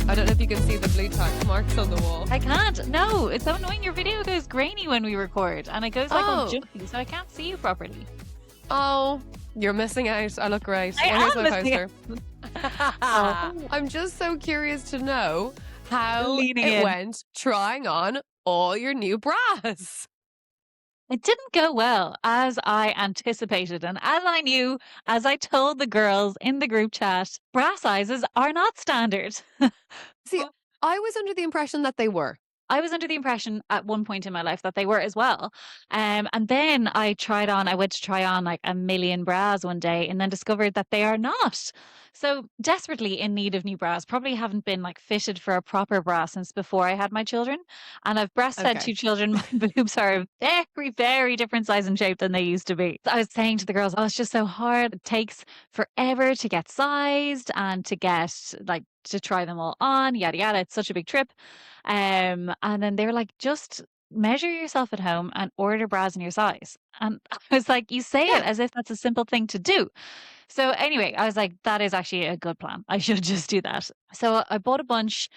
I don't know if you can see the blue tag marks on the wall. I can't. No, it's so annoying. Your video goes grainy when we record, and it goes like all jumpy, so I can't see you properly. Oh, you're missing out. I look great. I Here's am my missing poster. I'm just so curious to know how Leaning it in. went trying on all your new bras. It didn't go well as I anticipated, and as I knew, as I told the girls in the group chat, bra sizes are not standard. See, I was under the impression that they were. I was under the impression at one point in my life that they were as well. And then I went to try on like a million bras one day and then discovered that they are not. So desperately in need of new bras. Probably haven't been like fitted for a proper bra since before I had my children. And I've breastfed 2 children. My boobs are very, very different size and shape than they used to be. So I was saying to the girls, oh, it's just so hard. It takes forever to get sized and to get like to try them all on, yada yada. It's such a big trip. And then they were like, just measure yourself at home and order bras in your size. And I was like, you say it as if that's a simple thing to do. So anyway, I was like, that is actually a good plan. I should just do that. So I bought a bunch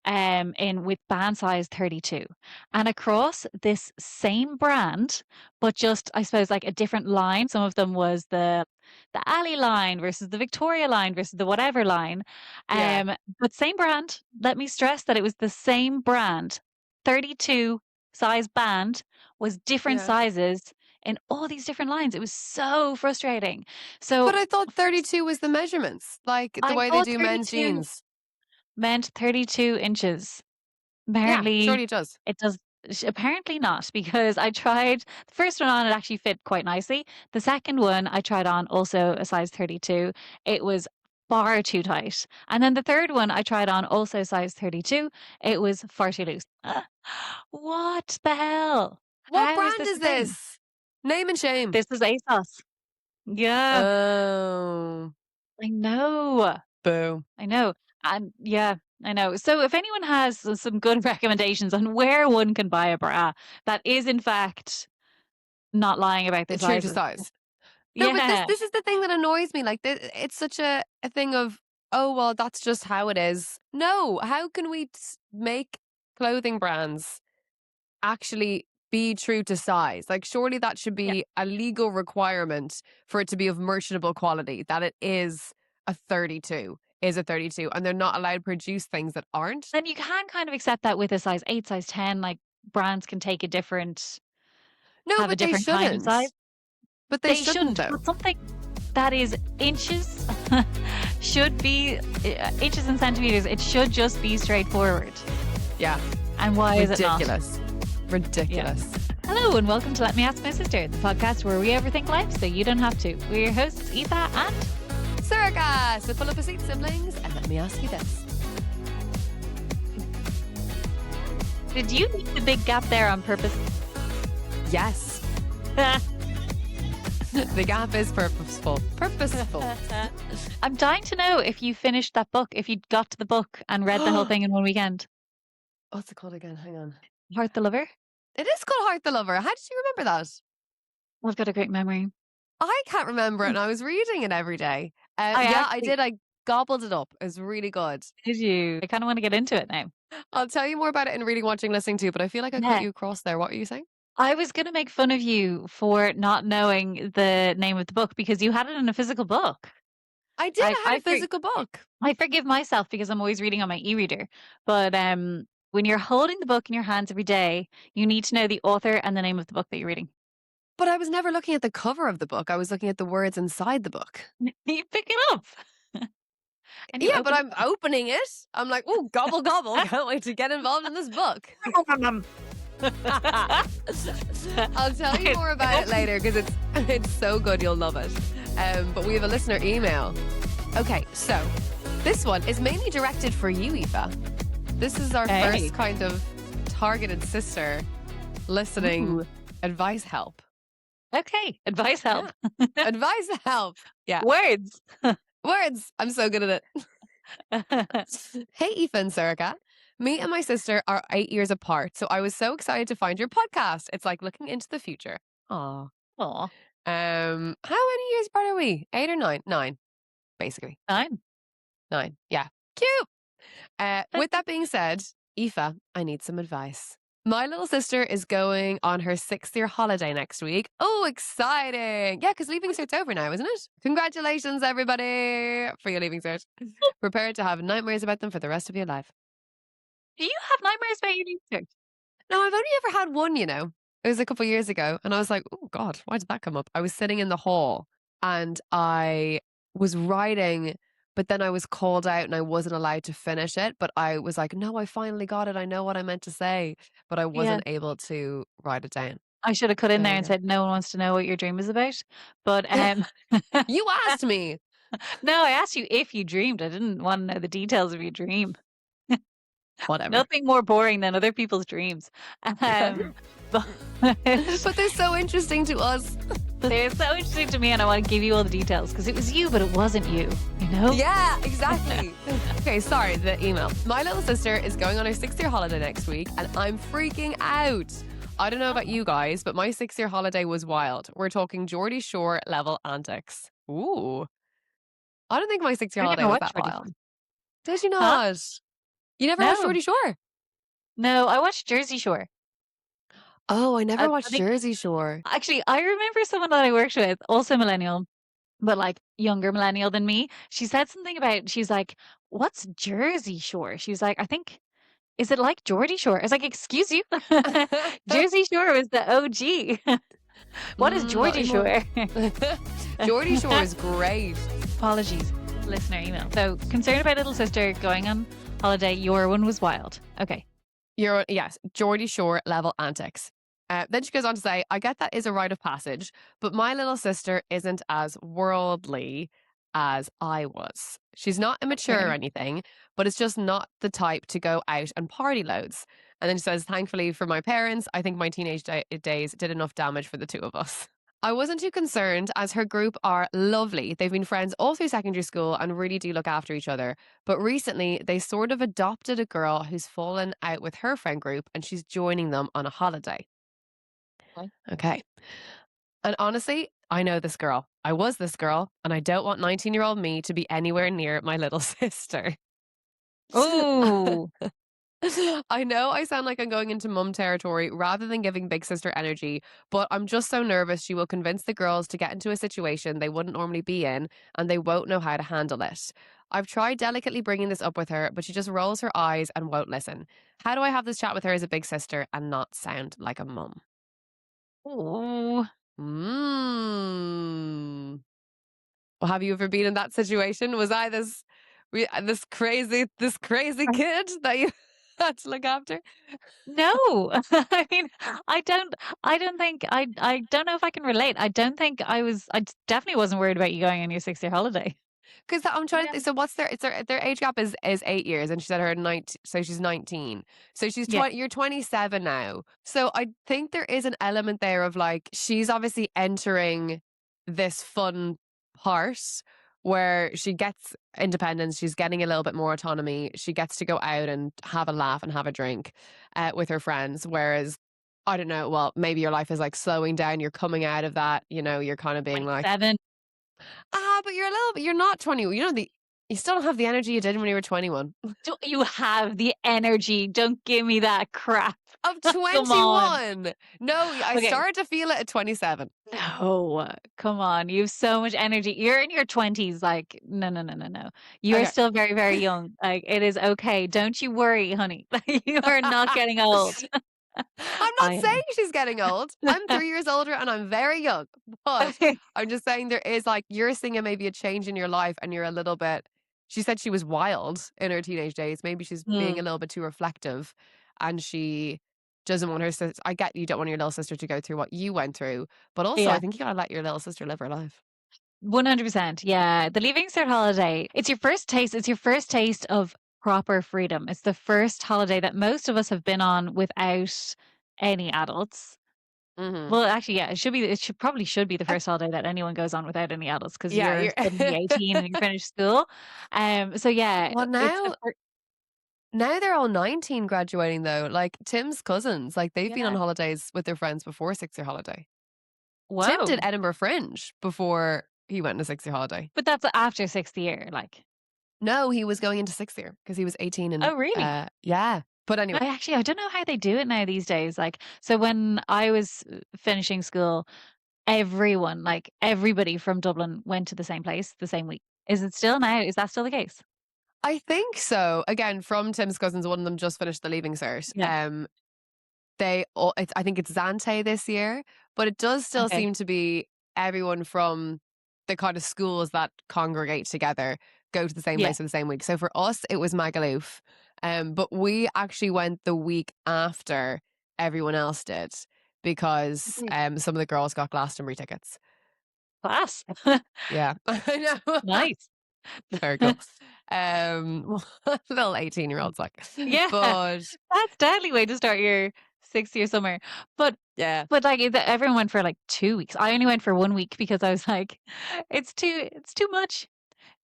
in with band size 32 and across this same brand, but just I suppose like a different line. Some of them was the Ali line versus the Victoria line versus the whatever line. But same brand. Let me stress that it was the same brand. 32 size band was different sizes in all these different lines. It was so frustrating. So, but I thought 32 was the measurements, like the way they do men's jeans. Meant 32 inches. Apparently, yeah, surely it does. It does. Apparently not, because I tried the first one on, it actually fit quite nicely. The second one I tried on, also a size 32. It was far too tight. And then the third one I tried on, also size 32. It was far too loose. What the hell? What brand is this? Name and shame. This is ASOS. Yeah. Oh. I know. Boo. I know. And yeah, I know. So if anyone has some good recommendations on where one can buy a bra that is in fact not lying about the true to size. No, but this is the thing that annoys me. Like, it's such a thing of, oh, well, that's just how it is. No, how can we make clothing brands actually be true to size? Like, surely that should be a legal requirement for it to be of merchantable quality, that it is a 32. Is a 32, and they're not allowed to produce things that aren't. Then you can kind of accept that with a size 8, size 10, like brands can take a different but they shouldn't. Size. But they shouldn't though. But something that is inches should be inches and centimeters. It should just be straightforward. Yeah. And why is it not? Ridiculous. Yeah. Hello and welcome to Let Me Ask My Sister, the podcast where we overthink life so you don't have to. We're your hosts, Aoife and Sorcha, so full of pursuit siblings, and let me ask you this. Did you leave the big gap there on purpose? Yes. The gap is purposeful. I'm dying to know if you finished that book, if you got to the book and read the whole thing in one weekend. What's it called again? Hang on. Heart the Lover? It is called Heart the Lover. How did you remember that? I've got a great memory. I can't remember it, and I was reading it every day. I did. I gobbled it up. It was really good. Did you? I kind of want to get into it now. I'll tell you more about it in reading, watching, listening to, but I feel like I cut you across there. What were you saying? I was going to make fun of you for not knowing the name of the book because you had it in a physical book. I did. I had a physical book. I forgive myself because I'm always reading on my e-reader. But when you're holding the book in your hands every day, you need to know the author and the name of the book that you're reading. But I was never looking at the cover of the book. I was looking at the words inside the book. You pick it up. Yeah, but I'm opening it. I'm like, oh, gobble, gobble. Can't wait to get involved in this book. I'll tell you more about it later because it's so good. You'll love it. But we have a listener email. Okay, so this one is mainly directed for you, Aoife. This is our first kind of targeted sister listening advice help. Okay, advice help. Yeah. Advice help. Yeah. Words. Words. I'm so good at it. Hey, Aoife and Sorcha. Me and my sister are 8 years apart, so I was so excited to find your podcast. It's like looking into the future. Aw. How many years apart are we? 8 or 9? 9. basically. Fine. 9. Yeah. Cute. With Okay. that being said, Aoife, I need some advice. My little sister is going on her 6th year holiday next week. Oh, exciting. Yeah, because Leaving Cert's over now, isn't it? Congratulations, everybody, for your Leaving Cert. Prepare to have nightmares about them for the rest of your life. Do you have nightmares about your research? No, I've only ever had one, you know. It was a couple years ago, and I was like, "Oh God, why did that come up?" I was sitting in the hall, and I was writing, but then I was called out, and I wasn't allowed to finish it. But I was like, "No, I finally got it. I know what I meant to say," but I Yeah. wasn't able to write it down. I should have cut in There there you and go. said, "No one wants to know what your dream is about." But, You asked me. no, I asked you if you dreamed. I didn't wanna know the details of your dream. Whatever. Nothing more boring than other people's dreams. Um, but But they're so interesting to us. they're so interesting to me, and I wanna give you all the details because it was you, but it wasn't you, you know? Yeah, exactly. Okay, sorry, the email. My little sister is going on her 6th year holiday next week, and I'm freaking out. I don't know about you guys, but my 6th year holiday was wild. We're talking Geordie Shore level antics. Ooh. I don't think my 6th year I holiday never was watched that Geordie wild. Shore. Did you Huh? not? You never watched No. Geordie Shore? No, I watched Jersey Shore. Oh, I never I watched think Jersey Shore. actually, I remember someone that I worked with, also millennial, but, like, younger millennial than me. She said something about she's like, "What's Jersey Shore?" She was like, "I think is it like Geordie Shore?" I was like, "Excuse you? Jersey Shore was the OG. What is Not Geordie anymore. Shore?" Geordie Shore is great. Apologies, listener email. So, concerned about little sister going on holiday, your one was wild. Okay. Yes, Geordie Shore level antics. Then she goes on to say, I get that is a rite of passage, but my little sister isn't as worldly as I was. She's not immature or Okay. anything, but it's just not the type to go out and party loads. And then she says, thankfully for my parents, I think my teenage days did enough damage for the two of us. I wasn't too concerned as her group are lovely. They've been friends all through secondary school and really do look after each other. But recently, they sort of adopted a girl who's fallen out with her friend group and she's joining them on a holiday. Okay. Okay. And honestly, I know this girl. I was this girl, and I don't want 19-year-old me to be anywhere near my little sister. Oh, I know I sound like I'm going into mum territory rather than giving big sister energy, but I'm just so nervous she will convince the girls to get into a situation they wouldn't normally be in and they won't know how to handle it. I've tried delicately bringing this up with her, but she just rolls her eyes and won't listen. How do I have this chat with her as a big sister and not sound like a mum? oh. Mm. Well, have you ever been in that situation? Was I this crazy kid that you had to look after? No. I mean, I don't think I don't know if I can relate. I don't think definitely wasn't worried about you going on your 6-year holiday. Because I'm trying to Yeah. think. So what's their age gap is 8 years, and she said her 19, so she's 19. So she's Yeah. 20. You're 27 now. So I think there is an element there of like she's obviously entering this fun part where she gets independence. She's getting a little bit more autonomy. She gets to go out and have a laugh and have a drink with her friends. Whereas I don't know. Well, maybe your life is like slowing down. You're coming out of that. You know, you're kind of being like, 27. but you're a little bit you're not 20. You still don't have the energy you did when you were 21. Do you have the energy? Don't give me that crap. Of Come on. 21. No, I Okay. started to feel it at 27. No, come on. You have so much energy. You're in your 20s. Like, no, no, no, no, no. You are Okay. still very, very young. Like, it is okay. Don't you worry, honey. Like, you are not getting old. I'm not I saying am. she's getting old. I'm 3 years older and I'm very young. But I'm just saying there is like you're seeing maybe a change in your life and you're a little bit she said she was wild in her teenage days. Maybe she's being a Mm, little bit too reflective and she doesn't want her sister. I get you don't want your little sister to go through what you went through, but also I yeah. think you gotta let your little sister live her life. 100%. Yeah. The Leaving Cert holiday. It's your first taste. It's your first taste of proper freedom. It's the first holiday that most of us have been on without any adults. Hmm. Well, actually, yeah, it should be the first holiday that anyone goes on without any adults because Yeah, you're you're suddenly 18 and you finish school. So yeah, well it's the first. now they're all 19 graduating though. Like Tim's cousins, like they've been on Yeah. holidays with their friends before 6 year holiday. Tim did Whoa. Edinburgh Fringe before He went on a 6-year holiday. But that's after sixth year, like. No, he was going into 6th year because he was 18 and, Oh, really? yeah. But anyway. I don't know how they do it now these days. Like, so when I was finishing school, everyone, like everybody from Dublin went to the same place the same week. Is it still now? Is that still the case? I think so. Again, from Tim's cousins, one of them just finished the Leaving Cert. Yeah. I think it's Zante this year, but it does still Okay. seem to be everyone from the kind of schools that congregate together go to the same Yeah. place for the same week. So for us, it was Magaluf, but we actually went the week after everyone else did because Okay. some of the girls got Glastonbury tickets. Class. Yeah, I know. Nice. Very cool. Little 18-year-olds like, Yeah. but That's deadly way to start your 6th year summer. But yeah. like everyone went for like 2 weeks. I only went for 1 week because I was like, it's too much.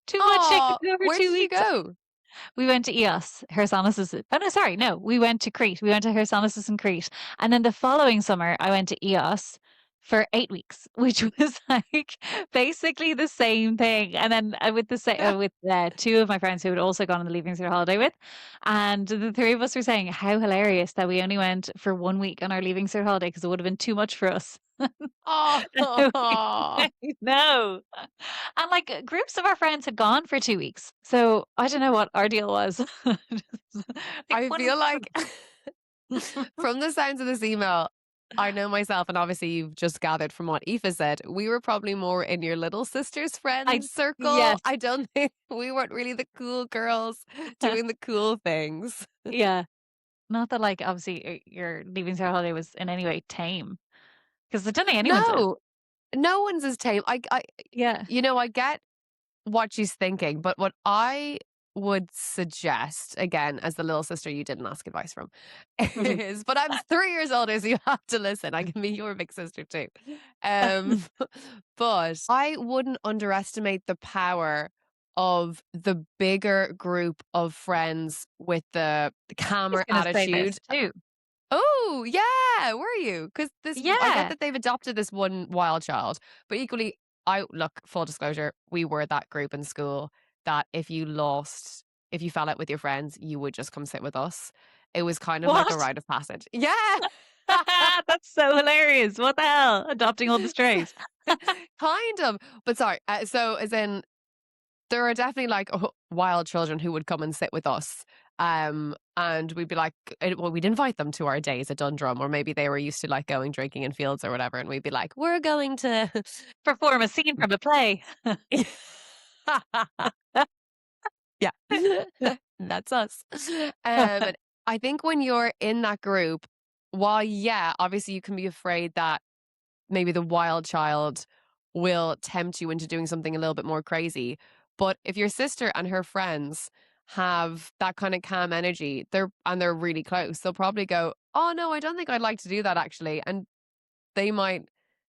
Too much to Oh, go for where two did you weeks. go? We went to Eos, Hersonosus. Oh no, sorry, no. We went to Crete. We went to Hersonosus and Crete. And then the following summer I went to Eos for 8 weeks, which was like basically the same thing. And then with two of my friends who had also gone on the Leaving Cert holiday with, and the three of us were saying how hilarious that we only went for 1 week on our Leaving Cert holiday because it would have been too much for us. Oh, No. And like groups of our friends had gone for 2 weeks. So I don't know what our deal was. Like I one week feel for like from the sounds of this email, I know myself, and obviously you've just gathered from what Aoife said, we were probably more in your little sister's I friends circle. yes. I don't think we weren't really the cool girls doing the cool things. Yeah. Not that like obviously your Leaving Cert holiday was in any way tame. Because I don't think anyone's is. No, no one's as tame. Yeah. I get what she's thinking, but what I would suggest, again, as the little sister you didn't ask advice from, is, but I'm 3 years older, so you have to listen. I can be your big sister too. Um, but I wouldn't underestimate the power of the bigger group of friends with the I was calmer gonna say attitude. this too. Oh, yeah, were you? Because I get Yeah. that they've adopted this one wild child, but equally, I look, full disclosure, we were that group in school that if you fell out with your friends, you would just come sit with us. It was kind of like a What? rite of passage. Yeah. That's so hilarious. What the hell? Adopting all the strays. Kind of. But sorry. So, as in, there are definitely like wild children who would come and sit with us. And we'd be like, well, we'd invite them to our days at Dundrum, or maybe they were used to like going drinking in fields or whatever. And we'd be like, we're going to. Perform a scene from a play. Yeah. That's us. And I think when you're in that group, while, yeah, obviously you can be afraid that maybe the wild child will tempt you into doing something a little bit more crazy. But if your sister and her friends have that kind of calm energy, they're really close, they'll probably go, "Oh no, I don't think I'd like to do that actually." And they might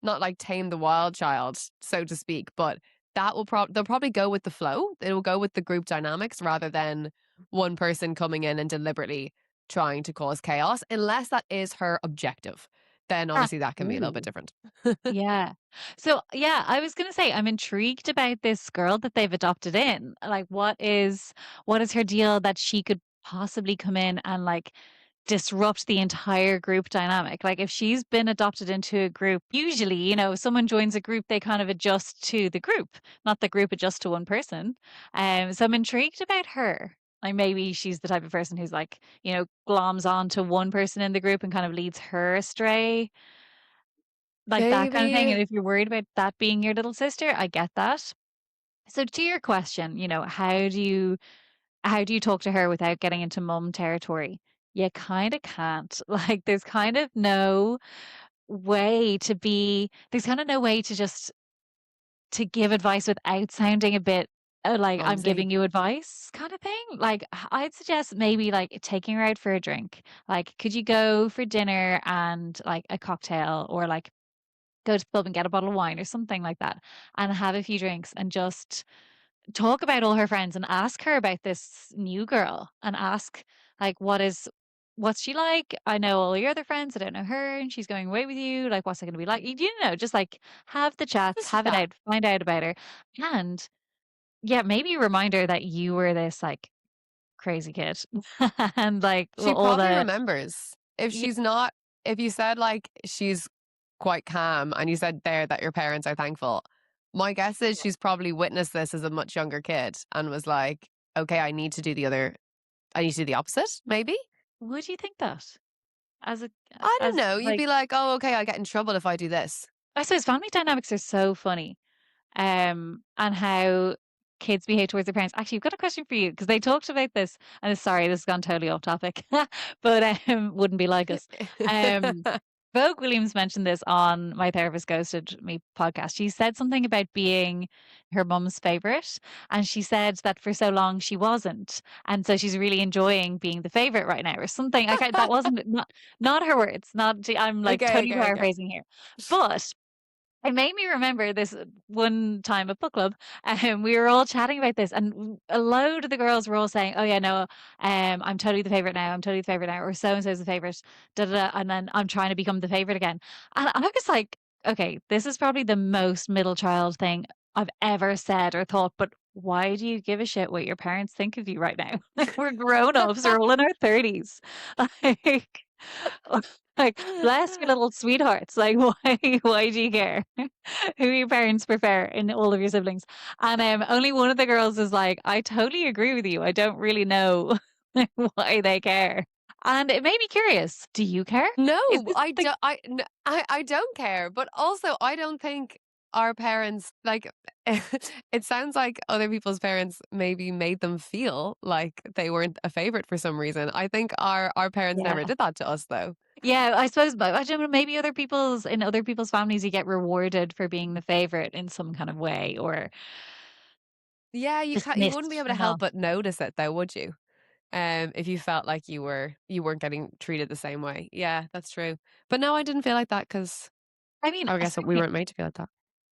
not like tame the wild child, so to speak, but they'll probably go with the flow. It'll go with the group dynamics rather than one person coming in and deliberately trying to cause chaos, unless that is her objective. Then Ah, obviously that can be a little bit ooh. different. Yeah. So, yeah, I was gonna say I'm intrigued about this girl that they've adopted in. Like, what is her deal that she could possibly come in and like disrupt the entire group dynamic? Like, if she's been adopted into a group, usually, if someone joins a group, they kind of adjust to the group, not the group adjust to one person. So I'm intrigued about her. Like, maybe she's the type of person who's like, gloms on to one person in the group and kind of leads her astray, like that kind of thing. Maybe. And if you're worried about that being your little sister, I get that. So to your question, how do you talk to her without getting into mum territory? You kind of can't. Like there's kind of no way to just to give advice without sounding a bit like I'm Clumsy. giving you advice kind of thing. Like I'd suggest maybe like taking her out for a drink. Like could you go for dinner and like a cocktail, or like go to the pub and get a bottle of wine or something like that, and have a few drinks and just talk about all her friends and ask her about this new girl, and ask like what's she like? I know all your other friends. I don't know her, and she's going away with you. Like, what's it going to be like? You know, just like have the chats, Just have it chat. out, find out about her, and yeah, maybe a reminder that you were this like crazy kid, and like She all probably the remembers. If yeah, she's not, if you said like she's quite calm and you said there that your parents are thankful, my guess is she's probably witnessed this as a much younger kid and was like, okay, I need to do the opposite, maybe. would you think that as a I don't as know. You'd like be like, oh, okay, I get in trouble if I do this. I suppose family dynamics are so funny. And how kids behave towards their parents. Actually, I've got a question for you because they talked about this, and sorry, this has gone totally off topic, but wouldn't be like us. Um, Vogue Williams mentioned this on My Therapist Ghosted Me podcast. She said something about being her mum's favorite, and she said that for so long she wasn't, and so she's really enjoying being the favorite right now, or something. That wasn't not her words. Not I'm like Okay, totally okay, okay. paraphrasing here, but it made me remember this one time at book club, and we were all chatting about this, and a load of the girls were all saying, "Oh yeah, no, I'm totally the favorite now. I'm totally the favorite now, or so and so's the favorite." Da, da, da, and then I'm trying to become the favorite again, and I was like, "Okay, this is probably the most middle child thing I've ever said or thought." But why do you give a shit what your parents think of you right now? Like we're grown ups, we're all in our 30s, like. Like, bless your little sweethearts. Like, why do you care who your parents prefer in all of your siblings? And only one of the girls is like, I totally agree with you. I don't really know why they care. And it made me curious. Do you care? Is No, this something? I don't care, but also I don't think our parents like it sounds like other people's parents maybe made them feel like they weren't a favorite for some reason. I think our parents never Yeah. did that to us though. Yeah, I suppose, but I don't know, maybe in other people's families, you get rewarded for being the favorite in some kind of way or Yeah, you wouldn't be dismissed able to for help not. but notice it though, would you? If you felt like you weren't getting treated the same way. Yeah, that's true. But no, I didn't feel like that because I mean, I guess we certainly. weren't made to feel like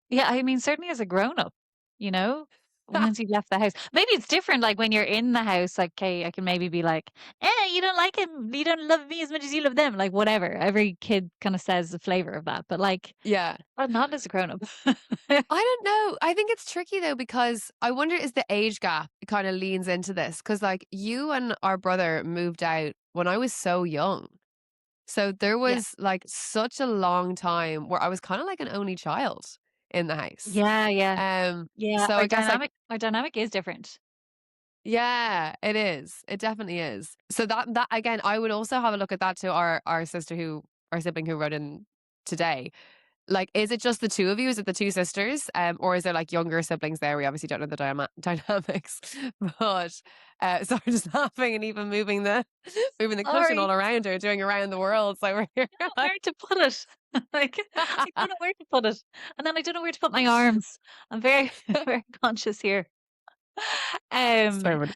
Yeah, I mean, certainly as a grown up, you know, that. once you've left the house. Maybe it's different, like when you're in the house, like, okay, I can maybe be like, you don't like him, you don't love me as much as you love them, like whatever. Every kid kind of says the flavor of that, but like, Yeah. not as a grown up. I don't know. I think it's tricky though because I wonder is the age gap kind of leans into this because like you and our brother moved out when I was so young. So there Yeah. was like such a long time where I was kind of like an only child in the house. Yeah, yeah. Um Yeah, so I guess like our dynamic is different. yeah, it is. It definitely is. So that again I would also have a look at that to our sister who our sibling who wrote in today. Like, is it just the 2 of you? Is it the 2 sisters? Or is there, like, younger siblings there? We obviously don't know the dynamics. But, sorry, just laughing and even moving the cushion Sorry, all around her, doing around the world. So we're here I don't know like where to put it. Like, I don't know where to put it. And then I don't know where to put my arms. I'm very, very conscious here. sorry, Um, everybody.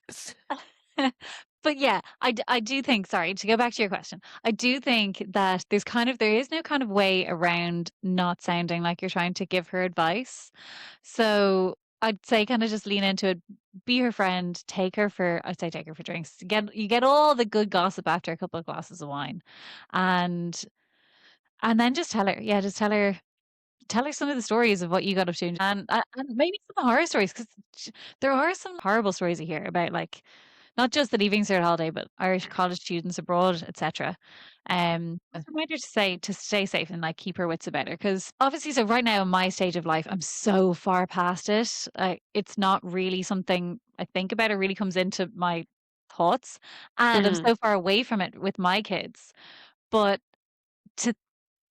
But yeah, I do think, sorry, to go back to your question, I do think that there is no kind of way around not sounding like you're trying to give her advice. So I'd say kind of just lean into it, be her friend, I'd say take her for drinks. You get all the good gossip after a couple of glasses of wine. And and then just tell her, yeah, just tell her some of the stories of what you got up to, and maybe some horror stories because there are some horrible stories you hear about, like not just the Leaving Cert holiday, but Irish college students abroad, etc. Just a reminder to stay safe and like keep her wits about her because obviously, so right now in my stage of life, I'm so far past it. It's not really something I think about. It really comes into my thoughts, and I'm Mhm. so far away from it with my kids. But to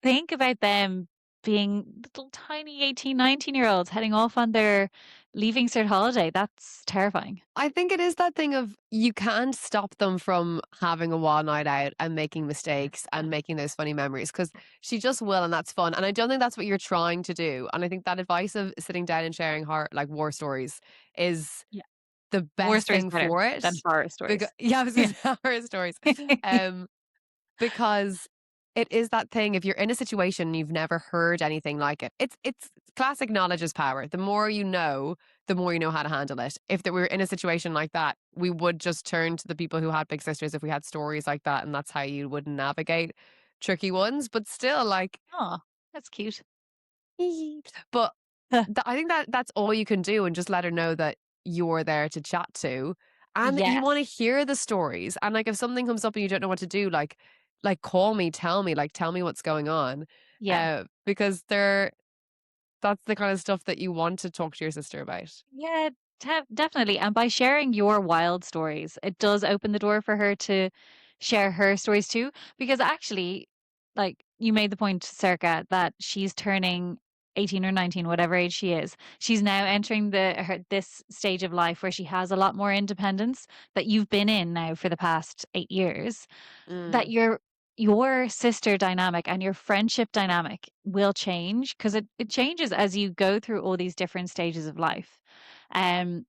think about them being little tiny 18, 19-year-olds heading off on their Leaving Cert holiday. That's terrifying. I think it is that thing of you can't stop them from having a wild night out and making mistakes and making those funny memories because she just will and that's fun. And I don't think that's what you're trying to do. And I think that advice of sitting down and sharing like war stories is Yeah. the War best stories thing better for it. than horror Because stories. yeah, I was Yeah. gonna say horror stories. Um, because it is that thing if you're in a situation and you've never heard anything like it. It's classic knowledge is power. The more you know, the more you know how to handle it. If that we were in a situation like that, we would just turn to the people who had big sisters if we had stories like that, and that's how you would navigate tricky ones. But still, like, Oh, that's cute. but I think that that's all you can do, and just let her know that you're there to chat to, and that you want to Yes. hear the stories. And like, if something comes up and you don't know what to do, like call me, tell me what's going on, Yeah. because that's the kind of stuff that you want to talk to your sister about. Yeah, definitely. And by sharing your wild stories, it does open the door for her to share her stories too. Because actually, like you made the point, Circa, that she's turning 18 or 19, whatever age she is. She's now entering this stage of life where she has a lot more independence that you've been in now for the past 8 years. That Mm. your sister dynamic and your friendship dynamic will change because it changes as you go through all these different stages of life.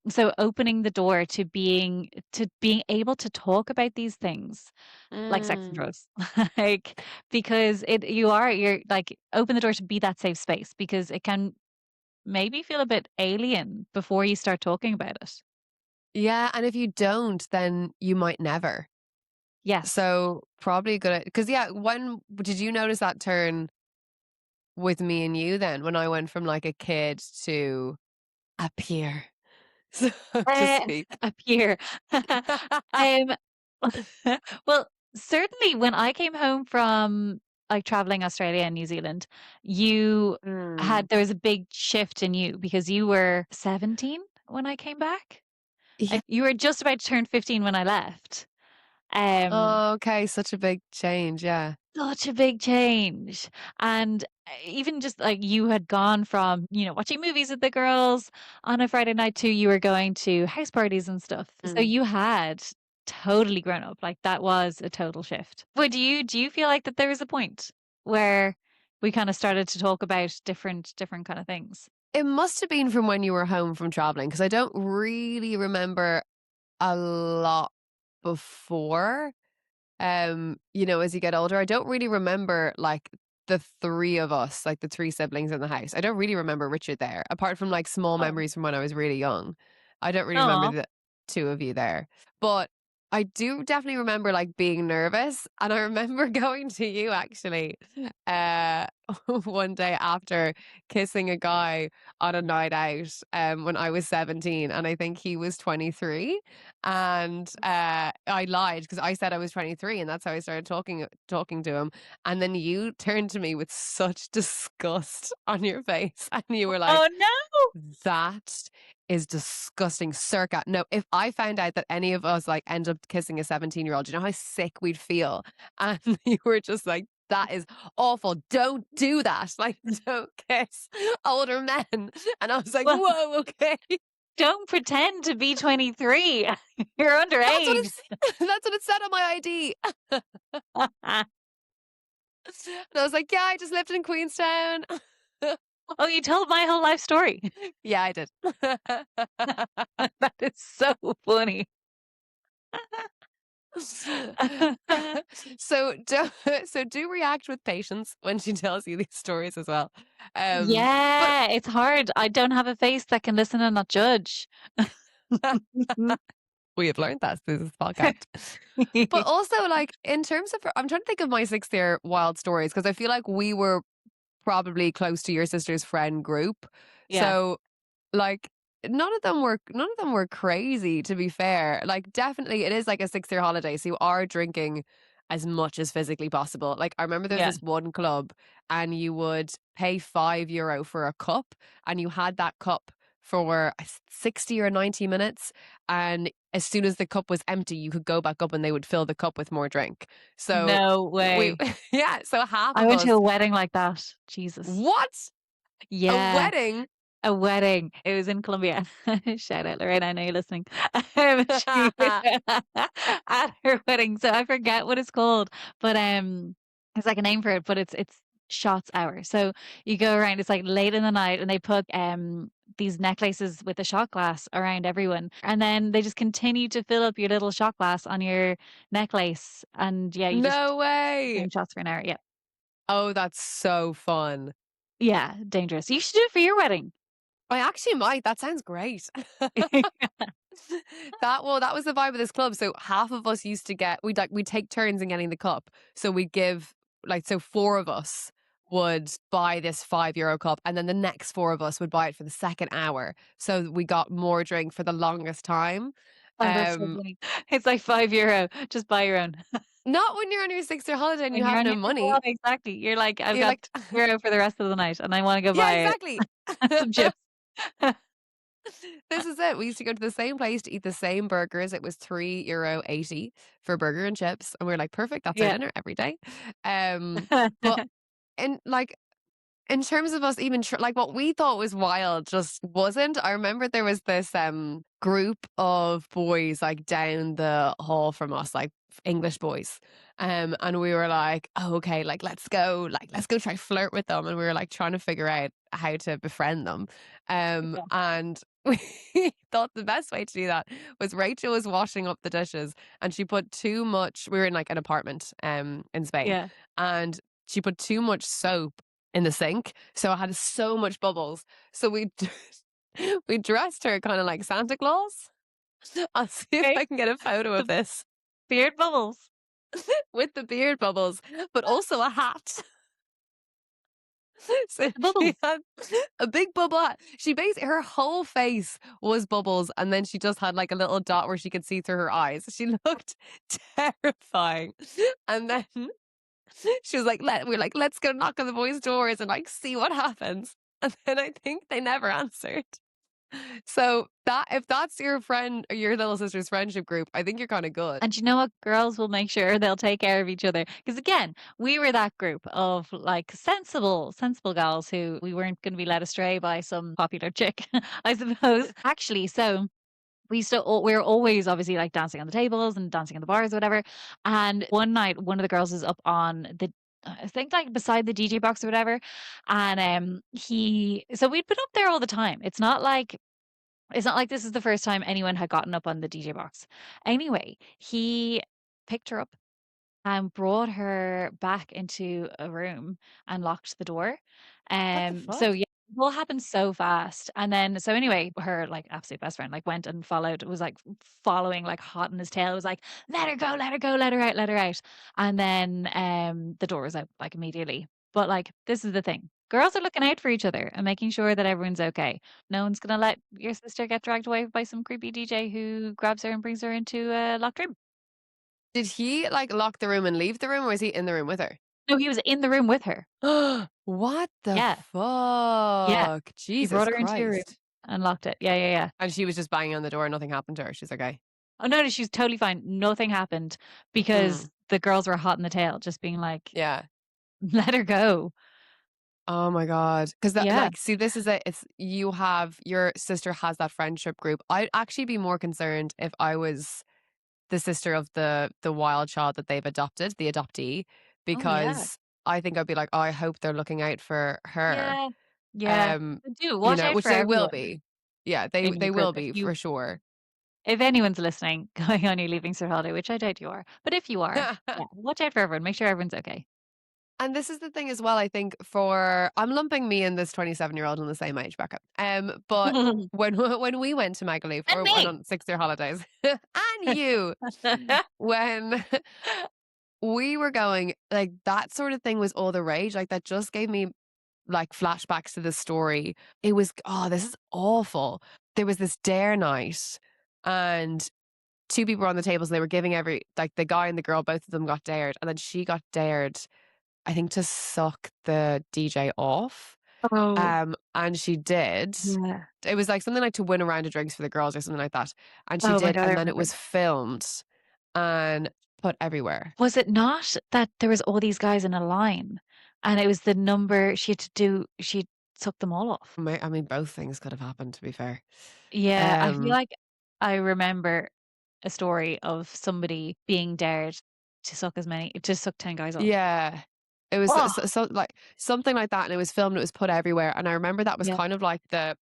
So opening the door to being able to talk about these things like sex and Mm. drugs, like because you're like open the door to be that safe space because it can maybe feel a bit alien before you start talking about it. Yeah, and if you don't, then you might never. Yes. So probably good because yeah, when did you notice that turn with me and you then when I went from like a kid to a peer, so to speak? Appear. Um, well, certainly when I came home from like traveling Australia and New Zealand, Mm. there was a big shift in you because you were 17 when I came back. Yeah. Like you were just about to turn 15 when I left. Um, Oh, okay, such a big change, yeah. Such a big change. And even just like you had gone from, watching movies with the girls on a Friday night to you were going to house parties and stuff. So Mm. you had totally grown up. Like that was a total shift. But do you feel like that there was a point where we kind of started to talk about different kind of things? It must have been from when you were home from traveling because I don't really remember a lot before. As you get older, I don't really remember like the three of us, like the three siblings in the house. I don't really remember Richard there, apart from like small Oh. memories from when I was really young. I don't really remember Oh. the two of you there. But I do definitely remember like being nervous. And I remember going to you actually uh one day after kissing a guy on a night out when I was 17 and I think he was 23. And I lied because I said I was 23 and that's how I started talking to him. And then you turned to me with such disgust on your face and you were like, Oh no. that is disgusting. Circa. No, if I found out that any of us like end up kissing a 17-year-old, you know how sick we'd feel? And you were just like, that is awful. Don't do that. Like, don't kiss older men. And I was like, Well, whoa, okay. don't pretend to be 23. You're That's what underage. that's what it said on my ID. And I was like, "Yeah, I just lived in Queenstown." Oh, you told my whole life story. Yeah, I did. That is so funny. So do do react with patience when she tells you these stories as well. But Yeah, it's hard. I don't have a face that can listen and not judge. we have learned that through this podcast. But also, like, in terms of I'm trying to think of my 6th year wild stories because I feel like we were probably close to your sister's friend group. Yeah, So like, none of them were crazy, to be fair. Like, definitely it is like a 6-year holiday, so you are drinking as much as physically possible. Like, I remember there was yeah. this one club, and you would pay €5 for a cup, and you had that cup for 60 or 90 minutes, and as soon as the cup was empty, you could go back up and they would fill the cup with more drink. So No we way. yeah, so half I of went to us a wedding like that. Jesus. what? A Yeah. wedding? A wedding. It was in Colombia. Shout out, Lorraine. I know you're listening. She at her wedding. So I forget what it's called, but it's like a name for it. But it's shots hour. So you go around. It's like late in the night, and they put these necklaces with a shot glass around everyone, and then they just continue to fill up your little shot glass on your necklace, and yeah, you just No way. drink shots for an hour. Yeah, Oh, that's so fun. yeah, dangerous. You should do it for your wedding. I actually might. That sounds great. That was the vibe of this club. So half of us used to get we'd take turns in getting the cup. So we'd give so four of us would buy this €5 cup, and then the next four of us would buy it for the second hour. So we got more drink for the longest time. Oh, that's so Um funny. It's like €5. Just buy your own. Not when you're on your 6-year holiday and you When you're have on no your money. own, exactly. You're like, I've You're got like €1 for the rest of the night and I want to go yeah, buy exactly. some chips. This is it. We used to go to the same place to eat the same burgers. It was €3.80 for burger and chips. And we are like, perfect, that's our Yeah. dinner every day. But in in terms of us even like what we thought was wild just wasn't. I remember there was this group of boys like down the hall from us, like English boys. And we were like, oh, okay, let's go try flirt with them. And we were like trying to figure out how to befriend them. Yeah. And we thought the best way to do that was Rachel was washing up the dishes and she put too much, we were in like an apartment in Spain, Yeah. and she put too much soap in the sink, so it had so much bubbles. So we we dressed her kind of like Santa Claus. I'll see if Okay. I can get a photo of The this beard bubbles. with the beard bubbles, but also a hat. So With the she bubbles. had a big bubble hat. She basically her whole face was bubbles, and then she just had like a little dot where she could see through her eyes. She looked terrifying. And then she was like, we're like, let's go knock on the boys' doors and like see what happens. And then I think they never answered. So that if that's your friend or your little sister's friendship group, I think you're kind of good. And you know what? Girls will make sure they'll take care of each other. Because again, we were that group of like sensible gals who we weren't going to be led astray by some popular chick, I suppose. Actually, so we were always obviously like dancing on the tables and dancing in the bars or whatever. And one night, one of the girls was up on I think like beside the DJ box or whatever. And so we'd been up there all the time. It's not like this is the first time anyone had gotten up on the DJ box. Anyway, he picked her up and brought her back into a room and locked the door. What the So fuck? yeah, it all happened so fast. And then so anyway, her like absolute best friend like went and followed, was like following like hot in his tail, was like, let her go, let her go, let her out, let her out. And then the door was out like immediately. But like this is the thing. Girls are looking out for each other and making sure that everyone's okay. No one's gonna let your sister get dragged away by some creepy DJ who grabs her and brings her into a locked room. Did he like lock the room and leave the room, or was he in the room with her? No, he was in the room with her. What the Yeah. Yeah. fuck? He Jesus brought her into a room Christ. and locked it. Yeah, yeah, yeah. And she was just banging on the door, nothing happened to her. She's okay. Oh, no, no, she's totally fine. Nothing happened because Mm, the girls were hot in the tail, just being like, yeah. let her go. Oh my God. Because that, Yeah. like, see, this is it. It's you have your sister has that friendship group. I'd actually be more concerned if I was the sister of the wild child that they've adopted, the adoptee, Oh, yeah. because I think I'd be like, oh, I hope they're looking out for her. Yeah. Yeah. Do You watch know, out which for they will everyone be. Yeah, they in your they group. will be for sure. If anyone's listening, going on your Leaving Cert holiday, which I doubt you are, but if you are, yeah, watch out for everyone. Make sure everyone's okay. And this is the thing as well, I think for I'm lumping me and this 27-year-old in the same age bracket. But And when we went to Magaluf or went me. on 6-year holidays, and you, when we were going, like that sort of thing was all the rage. Like that just gave me like flashbacks to the story. It was, oh, this is awful. There was this dare night and two people were on the tables and they were giving like the guy and the girl, both of them got dared. And then she got dared, I think, to suck the DJ off. Oh, And she did. yeah. It was like something like to win a round of drinks for the girls or something like that. And she Oh my did. God, I And then it remember. was filmed and put everywhere. Was it not that there was all these guys in a line and it was the number she had to do, she took them all off? I mean, both things could have happened, to be fair. Yeah, I feel Um, like I remember a story of somebody being dared to suck 10 guys off. yeah. It was Oh, like something like that, and it was filmed. It was put everywhere, and I remember that was yeah. kind of like the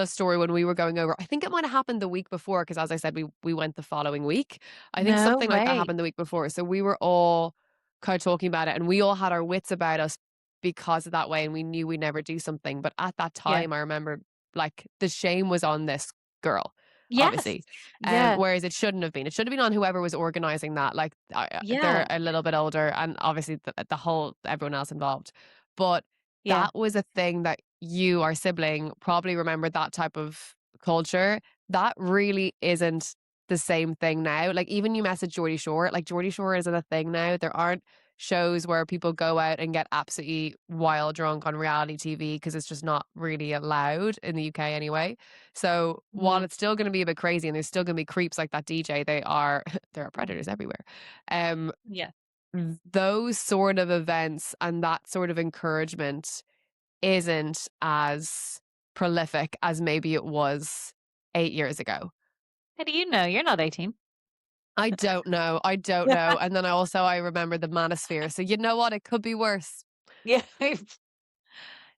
story when we were going over. I think it might have happened the week before because, as I said, we went the following week. I think No something like that way. happened the week before. So we were all kind of talking about it, and we all had our wits about us because of that way, and we knew we'd never do something. But at that Yeah. time, I remember like the shame was on this girl, Yes. obviously. Yeah. Whereas it shouldn't have been. It should have been on whoever was organizing that. Like they're Yeah. a little bit older, and obviously the whole everyone else involved. But Yeah. that was a thing that you, our sibling, probably remembered that type of culture. That really isn't the same thing now. Like even you message Geordie Shore, like Geordie Shore isn't a thing now. There aren't shows where people go out and get absolutely wild drunk on reality TV because it's just not really allowed in the UK anyway. So while Mm. it's still going to be a bit crazy and there's still going to be creeps like that DJ, they are there are predators everywhere. Um, Yeah. those sort of events and that sort of encouragement isn't as prolific as maybe it was 8 years ago. How do you know? You're not 18. I don't know. I don't know. And then I remember the manosphere. So you know what? It could be worse. Yeah.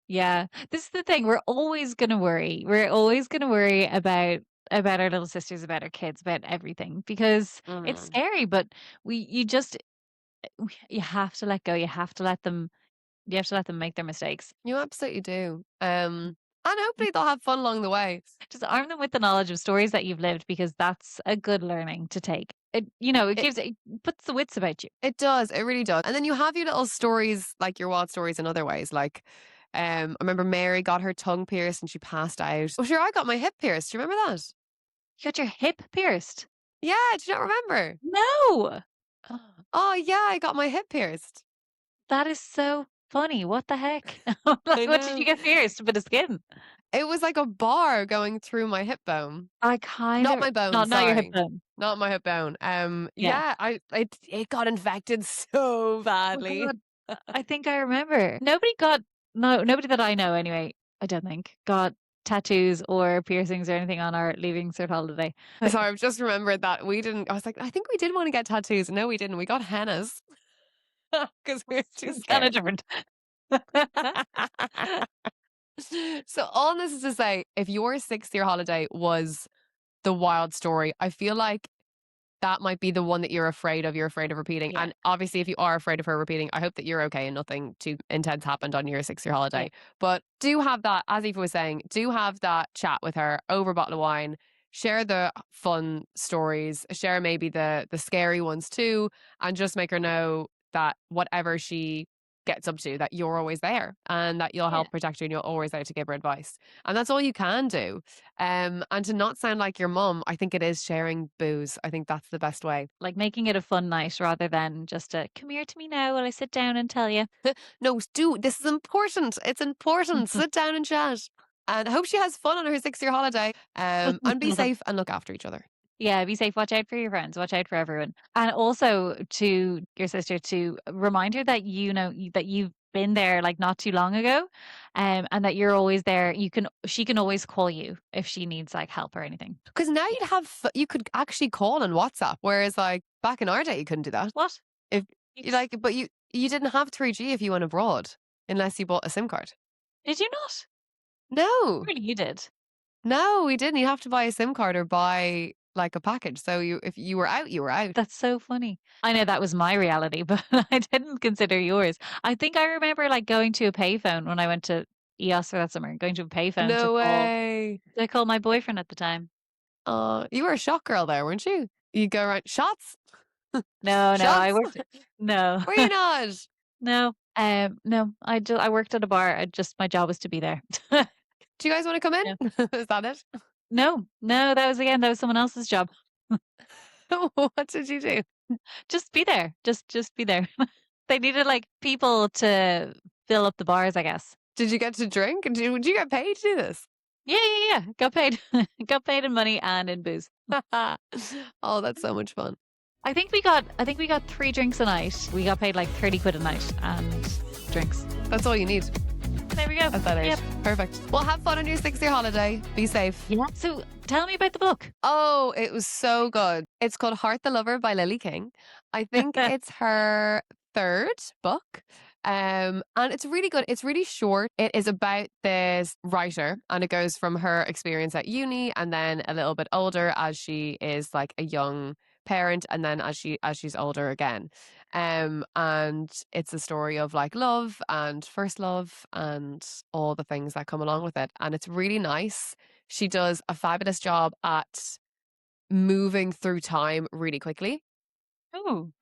Yeah. This is the thing. We're always gonna worry. We're always gonna worry about our little sisters, about our kids, about everything because it's Mm. scary, but you just you have to let go. You have to let them make their mistakes. You absolutely do. And hopefully they'll have fun along the way. Just arm them with the knowledge of stories that you've lived because that's a good learning to take. It It puts the wits about you. it does. It really does. And then you have your little stories, like your wild stories in other ways. Like, I remember Mary got her tongue pierced and she passed out. Oh, sure, I got my hip pierced. Do you remember that? You got your hip pierced. Yeah, do you not remember? No. Oh, yeah, I got my hip pierced. That is so funny. What the heck? I Like, what did you know. get pierced? A bit of skin. It was like a bar going through my hip bone. I kind Not of my bone, not your hip sorry. bone. Not my hip bone. Yeah. Yeah, it got infected so Oh my badly. God. I think I remember. Nobody got no nobody that I know anyway, I don't think, got tattoos or piercings or anything on our Leaving Cert holiday. So I've just remembered that we didn't. I was like, I think we did want to get tattoos. No, we didn't. We got hennas because we were too It's kind of scared. different. So all this is to say, if your 6 year holiday was the wild story, I feel like that might be the one that you're afraid of. You're afraid of repeating. Yeah. And obviously, if you are afraid of her repeating, I hope that you're okay and nothing too intense happened on your 6 year Yeah. holiday. But do have that, as Aoife was saying, do have that chat with her over a bottle of wine. Share the fun stories, share maybe the scary ones too, and just make her know that whatever she gets up to, that you're always there and that you'll Yeah. help protect her and you're always there to give her advice. And that's all you can do. And to not sound like your mum, I think it is sharing booze. I think that's the best way. Like making it a fun night rather than just a come here to me now while I sit down and tell you. No, do this is important. It's important. Sit down and chat. And I hope she has fun on her 6 year holiday. And be safe and look after each other. Yeah, be safe. Watch out for your friends. Watch out for everyone. And also to your sister to remind her that that you've been there like not too long ago, and that you're always there. She can always call you if she needs like help or anything. Because now you could actually call on WhatsApp, whereas like back in our day you couldn't do that. What? If You you just, like, but you didn't have 3G if you went abroad unless you bought a SIM card. did you not? No, Really, you did. no, we didn't. You have to buy a SIM card or buy like a package. So if you were out, you were out. That's so funny. I know that was my reality, but I didn't consider yours. I think I remember like going to a payphone when I went to EOS for that summer, going to a payphone No way. to call my boyfriend at the time. You were a shot girl there, weren't you? You go around shots, No, no, I shots. worked. No, Were you not? no, no. I worked at a bar. My job was to be there. Do you guys want to come in? No, Is that it? no. That was someone else's job. What did you do? Just be there. Just be there. They needed like people to fill up the bars, I guess. Did you get to drink? Did you get paid to do this? Yeah, yeah, yeah. Got paid. Got paid in money and in booze. Oh, that's so much fun. I think we got 3 drinks a night. We got paid like 30 quid a night and drinks. That's all you need There we go. at that age. Yep. Perfect. Well, have fun on your 6 year holiday. Be safe. Yeah. So tell me about the book. Oh, it was so good. It's called Heart the Lover by Lily King. I think it's her third book. And it's really good. It's really short. It is about this writer, and it goes from her experience at uni and then a little bit older as she is like a young parent, and then as she's older again. And it's a story of like love and first love and all the things that come along with it. And it's really nice. She does a fabulous job at moving through time really quickly. Oh.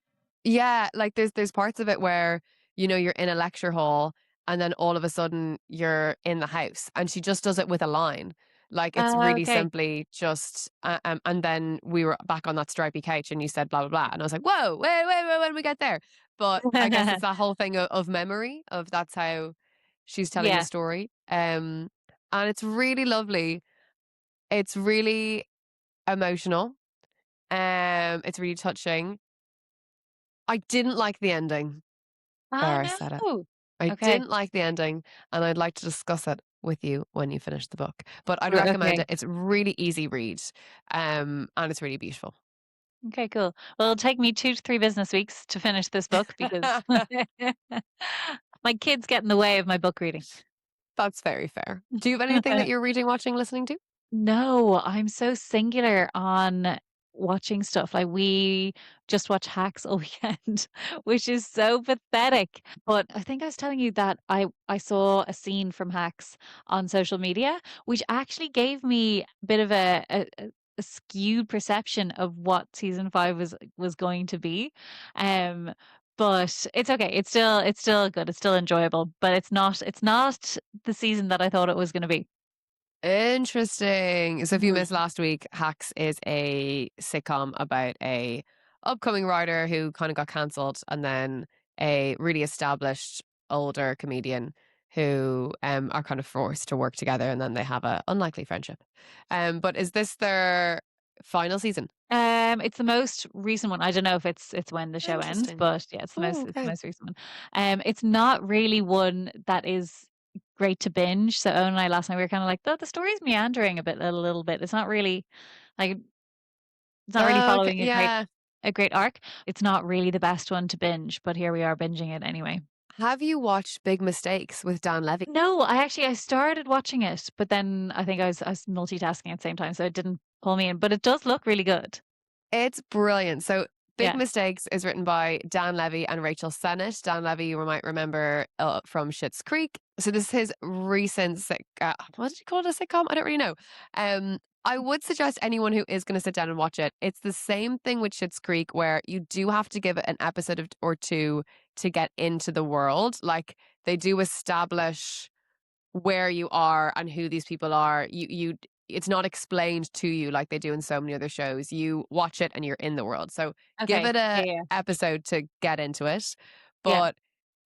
Yeah, like there's parts of it where, you're in a lecture hall and then all of a sudden you're in the house and she just does it with a line. Like it's really Okay. simply just and then we were back on that stripy couch and you said blah blah blah and I was like, "Whoa, wait, when we get there?" But I guess it's that whole thing of memory of that's how she's telling the Yeah. story. And it's really lovely. It's really emotional. It's really touching. I didn't like the ending. Oh, There, I said it. no. I Okay. didn't like the ending, and I'd like to discuss it with you when you finish the book. But I'd recommend Okay. it. It's really easy read, and it's really beautiful. Okay, cool. Well, it'll take me 2 to 3 business weeks to finish this book because my kids get in the way of my book reading. That's very fair. Do you have anything that you're reading, watching, listening to? No, I'm so singular on watching stuff. Like we just watch Hacks all weekend, which is so pathetic. But I think I was telling you that I saw a scene from Hacks on social media, which actually gave me a bit of a skewed perception of what season 5 was going to be. Um, but it's okay. It's still good. It's still enjoyable, but it's not the season that I thought it was going to be. Interesting. So if you missed Mhm. last week, Hacks is a sitcom about a upcoming writer who kind of got cancelled and then a really established older comedian who are kind of forced to work together and then they have a unlikely friendship. But is this their final season? It's the most recent one. I don't know if it's when the show ends, Interesting. but yeah, Oh, it's the okay. most recent one. It's not really one that is great to binge. So Owen and I last night we were kind of like, the story's meandering a little bit. It's not really like it's not really Oh, okay. following Yeah. a great arc. It's not really the best one to binge, but here we are binging it anyway. Have you watched Big Mistakes with Dan Levy? No, I started watching it, but then I think I was multitasking at the same time, so it didn't pull me in. But it does look really good. It's brilliant. So, Big Yeah. Mistakes is written by Dan Levy and Rachel Sennett. Dan Levy, you might remember from Schitt's Creek. So, this is his recent, what did you call it, a sitcom? I don't really know. I would suggest anyone who is going to sit down and watch it. It's the same thing with Schitt's Creek, where you do have to give it an episode or two to get into the world. Like, they do establish where you are and who these people are. It's not explained to you like they do in so many other shows. You watch it and you're in the world. So give Okay. it Yeah, a yeah. episode to get into it. Yeah. But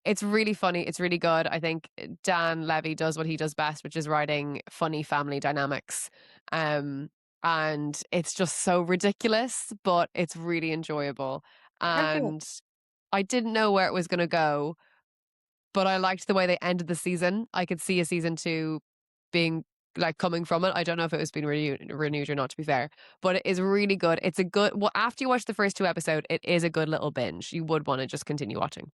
it's really funny. It's really good. I think Dan Levy does what he does best, which is writing funny family dynamics. Um, and it's just so ridiculous, but it's really enjoyable. Okay. And I didn't know where it was going to go, but I liked the way they ended the season. I could see a season 2 being like coming from it. I don't know if it was being renewed or not, to be fair, but it is really good. It's a good, well, after you watch the first 2 episodes, it is a good little binge. You would want to just continue watching.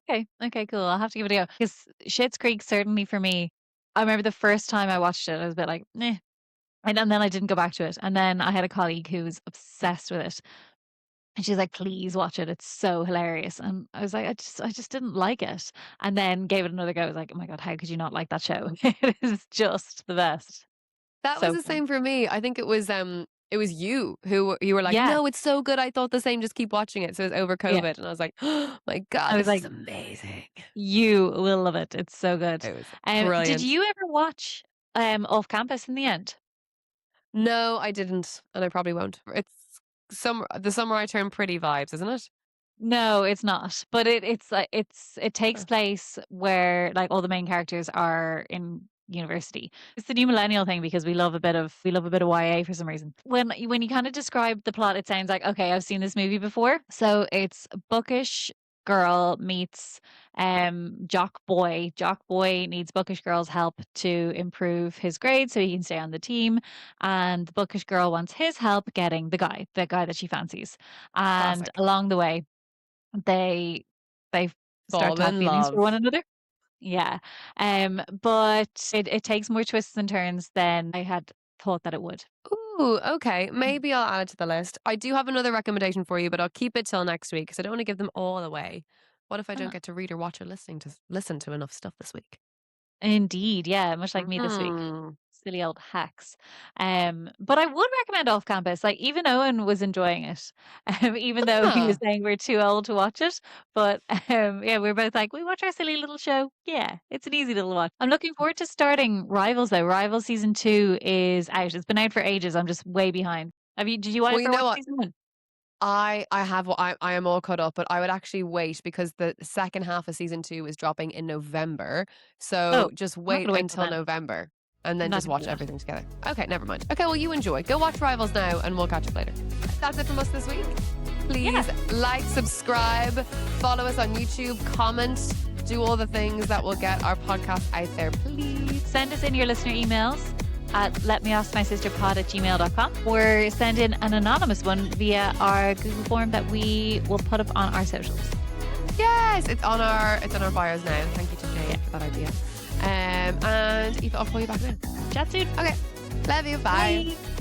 Okay. Okay, cool. I'll have to give it a go. Because Schitt's Creek, certainly for me, I remember the first time I watched it, I was a bit like, "Meh." And then I didn't go back to it. And then I had a colleague who was obsessed with it. And she's like, please watch it. It's so hilarious. And I was like, I just didn't like it. And then gave it another go. I was like, oh my God, how could you not like that show? It is just the best. That was So the fun. same for me. I think it was you who you were like, Yeah. "No, it's so good. I thought the same. Just keep watching it." So it was over Yeah. COVID, and I was like, "Oh my god, I was this is like, amazing." you will love it. It's so good. It was Did brilliant. you ever watch Off Campus in the end? No, I didn't, and I probably won't. It's the summer I turned pretty vibes, isn't it? No, it's not. But it takes Okay. place where like all the main characters are in university. It's the new millennial thing because we love a bit of YA for some reason. When you kind of describe the plot, it sounds like, okay, I've seen this movie before. So it's a bookish girl meets jock boy. Jock boy needs bookish girl's help to improve his grades so he can stay on the team. And the bookish girl wants his help getting the guy that she fancies. And Classic. along the way they they start Fall to have in feelings for one love. another. Yeah. But it takes more twists and turns than I had thought that it would. Ooh, okay. Maybe I'll add it to the list. I do have another recommendation for you, but I'll keep it till next week because I don't want to give them all away. What if I don't Uh-huh. get to read or watch or listen to enough stuff this week? Indeed, yeah, much like me this week. Hmm. Silly old hacks. But I would recommend Off Campus. Like even Owen was enjoying it, even though he was Ah, saying we're too old to watch it. But yeah, we're both like we watch our silly little show. Yeah, it's an easy little watch. I'm looking forward to starting Rivals though. Rivals season 2 is out. It's been out for ages. I'm just way behind. Have you? Did you well, you ever know watch what? season 1? I have I am all caught up, but I would actually wait because the second half of season 2 is dropping in November. Oh, So just I'm not wait gonna wait till until then. November and I'm then not just gonna do watch that. everything together. Okay, never mind. Okay, well you enjoy. Go watch Rivals now and we'll catch up later. That's it from us this week. Yeah. Please like, subscribe, follow us on YouTube, comment, do all the things that will get our podcast out there, please. Send us in your listener emails at letmeaskmysisterpod@gmail.com or send in an anonymous one via our Google form that we will put up on our socials. Yes, it's on our bios now. Thank you to Jane for that idea. And Aoife, I'll call you back now. Chat soon. Okay. Love you. Bye. Bye.